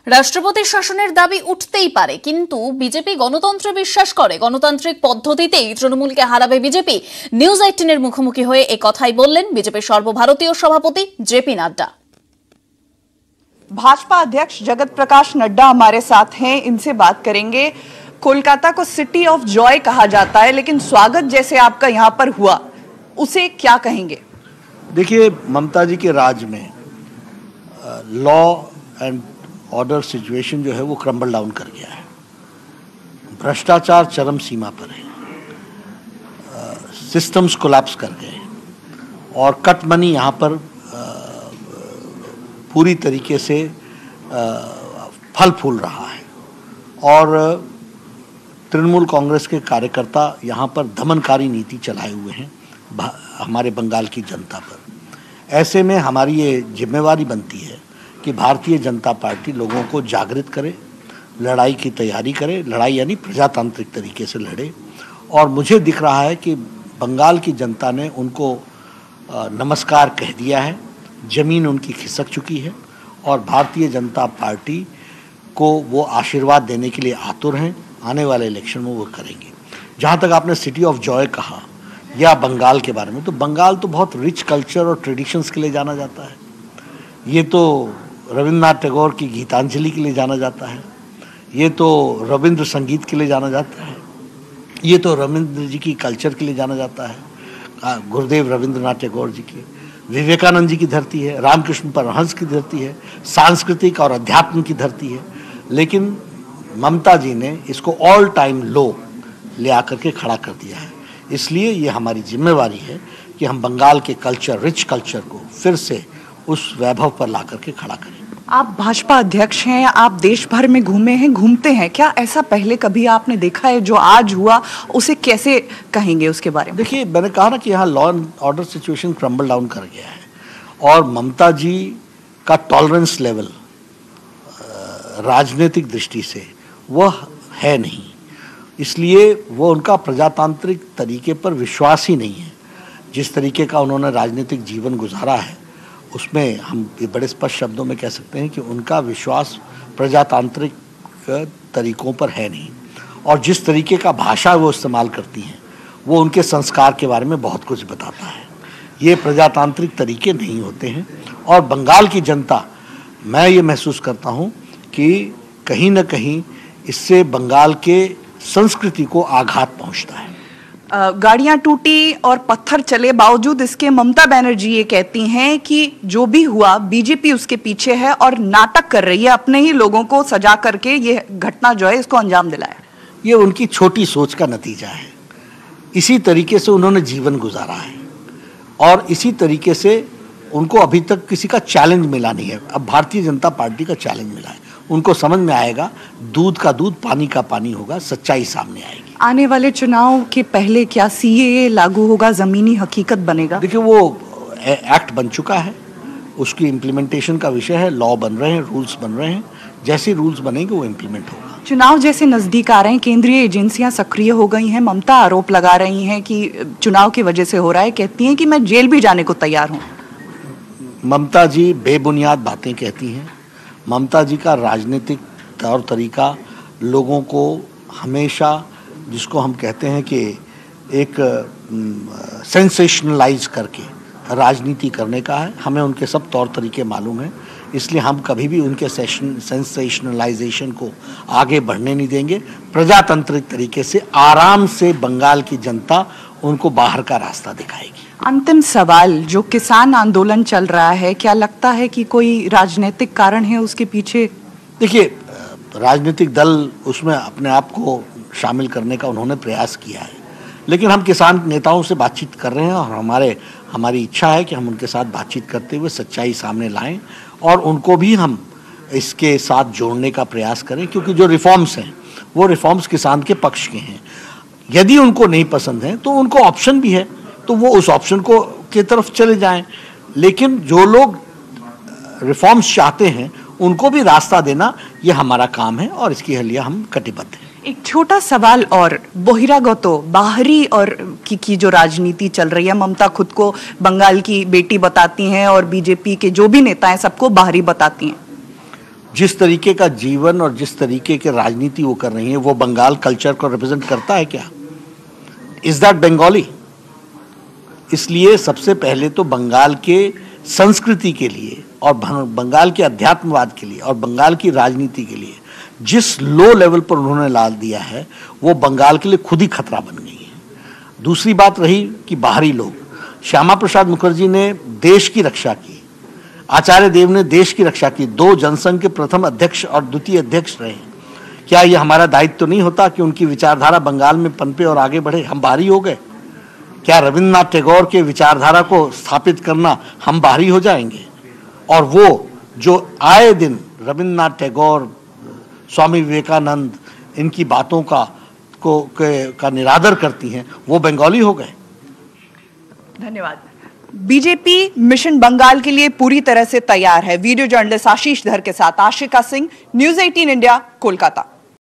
রাষ্ট্রপতি শাসনের দাবি উঠতেই পারে, কিন্তু বিজেপি গণতন্ত্রে বিশ্বাস করে। গণতান্ত্রিক পদ্ধতিতেই তৃণমূলকে হারাবে বিজেপি। নিউজ 18 এর মুখোমুখি হয়ে এই কথাই বললেন বিজেপির সর্বভারতীয় সভাপতি জেপি নাড্ডা। भाजपा अध्यक्ष जगत प्रकाश नड्डा हमारे साथ हैं, इनसे बात करेंगे। कोलकाता को सिटी ऑफ जॉय कहा जाता है, लेकिन स्वागत जैसे आपका यहाँ पर हुआ, उसे क्या कहेंगे? देखिए, ममता जी के राज में लॉ एंड ऑर्डर सिचुएशन जो है वो क्रम्बल डाउन कर गया है। भ्रष्टाचार चरम सीमा पर है, सिस्टम्स कोलैप्स कर गए और कट मनी यहाँ पर पूरी तरीके से फल फूल रहा है और तृणमूल कांग्रेस के कार्यकर्ता यहाँ पर दमनकारी नीति चलाए हुए हैं हमारे बंगाल की जनता पर। ऐसे में हमारी ये जिम्मेवारी बनती है कि भारतीय जनता पार्टी लोगों को जागृत करे, लड़ाई की तैयारी करे, लड़ाई यानी प्रजातांत्रिक तरीके से लड़े। और मुझे दिख रहा है कि बंगाल की जनता ने उनको नमस्कार कह दिया है, जमीन उनकी खिसक चुकी है और भारतीय जनता पार्टी को वो आशीर्वाद देने के लिए आतुर हैं। आने वाले इलेक्शन में वो करेंगे। जहाँ तक आपने सिटी ऑफ जॉय कहा या बंगाल के बारे में, तो बंगाल तो बहुत रिच कल्चर और ट्रेडिशंस के लिए जाना जाता है। ये तो रविंद्रनाथ टैगोर की गीतांजलि के लिए जाना जाता है, ये तो रविंद्र संगीत के लिए जाना जाता है, ये तो रविंद्र जी की कल्चर के लिए जाना जाता है, गुरुदेव रविंद्रनाथ टैगोर जी की, विवेकानंद जी की धरती है, रामकृष्ण परमहंस की धरती है, सांस्कृतिक और अध्यात्म की धरती है। लेकिन ममता जी ने इसको ऑल टाइम लो ले आकर के खड़ा कर दिया है। इसलिए ये हमारी जिम्मेवारी है कि हम बंगाल के कल्चर, रिच कल्चर को फिर से उस वैभव पर ला करके खड़ा करें। आप भाजपा अध्यक्ष हैं, आप देश भर में घूमे हैं, घूमते हैं, क्या ऐसा पहले कभी आपने देखा है? जो आज हुआ उसे कैसे कहेंगे उसके बारे में? देखिए, मैंने कहा ना कि यहाँ law and order situation crumble down कर गया है और ममता जी का टॉलरेंस लेवल राजनीतिक दृष्टि से वह है नहीं, इसलिए वो उनका प्रजातांत्रिक तरीके पर विश्वास ही नहीं है। जिस तरीके का उन्होंने राजनीतिक जीवन गुजारा है उसमें हम ये बड़े स्पष्ट शब्दों में कह सकते हैं कि उनका विश्वास प्रजातांत्रिक तरीकों पर है नहीं। और जिस तरीके का भाषा वो इस्तेमाल करती हैं वो उनके संस्कार के बारे में बहुत कुछ बताता है। ये प्रजातांत्रिक तरीके नहीं होते हैं और बंगाल की जनता, मैं ये महसूस करता हूँ कि कहीं न कहीं इससे बंगाल के संस्कृति को आघात पहुँचता है। गाड़ियां टूटी और पत्थर चले, बावजूद इसके ममता बनर्जी ये कहती हैं कि जो भी हुआ बीजेपी उसके पीछे है और नाटक कर रही है, अपने ही लोगों को सजा करके ये घटना जो है इसको अंजाम दिलाया। ये उनकी छोटी सोच का नतीजा है। इसी तरीके से उन्होंने जीवन गुजारा है और इसी तरीके से उनको अभी तक किसी का चैलेंज मिला नहीं है। अब भारतीय जनता पार्टी का चैलेंज मिला है, उनको समझ में आएगा दूध का दूध पानी का पानी होगा, सच्चाई सामने आएगी। आने वाले चुनाव के पहले क्या सीएए लागू होगा, जमीनी हकीकत बनेगा? देखिए, वो एक्ट बन चुका है, उसकी इम्प्लीमेंटेशन का विषय है। लॉ बन रहे हैं, रूल्स बन रहे हैं, जैसे रूल्स बनेंगे वो इम्प्लीमेंट होगा। चुनाव जैसे नजदीक आ रहे हैं, केंद्रीय एजेंसियां सक्रिय हो गई हैं, ममता आरोप लगा रही हैं कि चुनाव की वजह से हो रहा है, कहती हैं कि मैं जेल भी जाने को तैयार हूँ। ममता जी बेबुनियाद बातें कहती हैं। ममता जी का राजनीतिक तौर तरीका लोगों को हमेशा, जिसको हम कहते हैं कि एक सेंसेशनलाइज करके राजनीति करने का है। हमें उनके सब तौर तरीके मालूम हैं, इसलिए हम कभी भी उनके सेंसेशनलाइजेशन को आगे बढ़ने नहीं देंगे। प्रजातांत्रिक तरीके से आराम से बंगाल की जनता उनको बाहर का रास्ता दिखाएगी। अंतिम सवाल, जो किसान आंदोलन चल रहा है, क्या लगता है कि कोई राजनीतिक कारण है उसके पीछे? देखिए, राजनीतिक दल उसमें अपने आप को शामिल करने का उन्होंने प्रयास किया है, लेकिन हम किसान नेताओं से बातचीत कर रहे हैं और हमारी इच्छा है कि हम उनके साथ बातचीत करते हुए सच्चाई सामने लाएं और उनको भी हम इसके साथ जोड़ने का प्रयास करें, क्योंकि जो रिफॉर्म्स हैं वो रिफॉर्म्स किसान के पक्ष के हैं। यदि उनको नहीं पसंद है तो उनको ऑप्शन भी है, तो वो उस ऑप्शन को की तरफ चले जाएं। लेकिन जो लोग रिफॉर्म्स चाहते हैं उनको भी रास्ता देना ये हमारा काम है और इसके लिए हम कटिबद्ध हैं। एक छोटा सवाल और, बहिरागतो बाहरी और की जो राजनीति चल रही है, ममता खुद को बंगाल की बेटी बताती हैं और बीजेपी के जो भी नेता हैं सबको बाहरी बताती हैं। जिस तरीके का जीवन और जिस तरीके के राजनीति वो कर रही है, वो बंगाल कल्चर को रिप्रेजेंट करता है क्या? Is that Bengali? इसलिए सबसे पहले तो बंगाल के संस्कृति के लिए और बंगाल के अध्यात्मवाद के लिए और बंगाल की राजनीति के लिए जिस लो लेवल पर उन्होंने लाल दिया है, वो बंगाल के लिए खुद ही खतरा बन गई है। दूसरी बात रही कि बाहरी लोग, श्यामा प्रसाद मुखर्जी ने देश की रक्षा की, आचार्य देव ने देश की रक्षा की, 2 जनसंघ के प्रथम अध्यक्ष और द्वितीय अध्यक्ष रहे। क्या ये हमारा दायित्व तो नहीं होता कि उनकी विचारधारा बंगाल में पनपे और आगे बढ़े? हम बाहरी हो गए क्या? रविन्द्रनाथ टैगोर के विचारधारा को स्थापित करना हम बाहरी हो जाएंगे? और वो जो आए दिन रविन्द्रनाथ टैगोर, स्वामी विवेकानंद, इनकी बातों का निरादर करती हैं, वो बंगाली हो गए? धन्यवाद। बीजेपी मिशन बंगाल के लिए पूरी तरह से तैयार है। वीडियो जर्नलिस्ट आशीष धर के साथ आशिका सिंह, न्यूज़ 18 इंडिया, कोलकाता।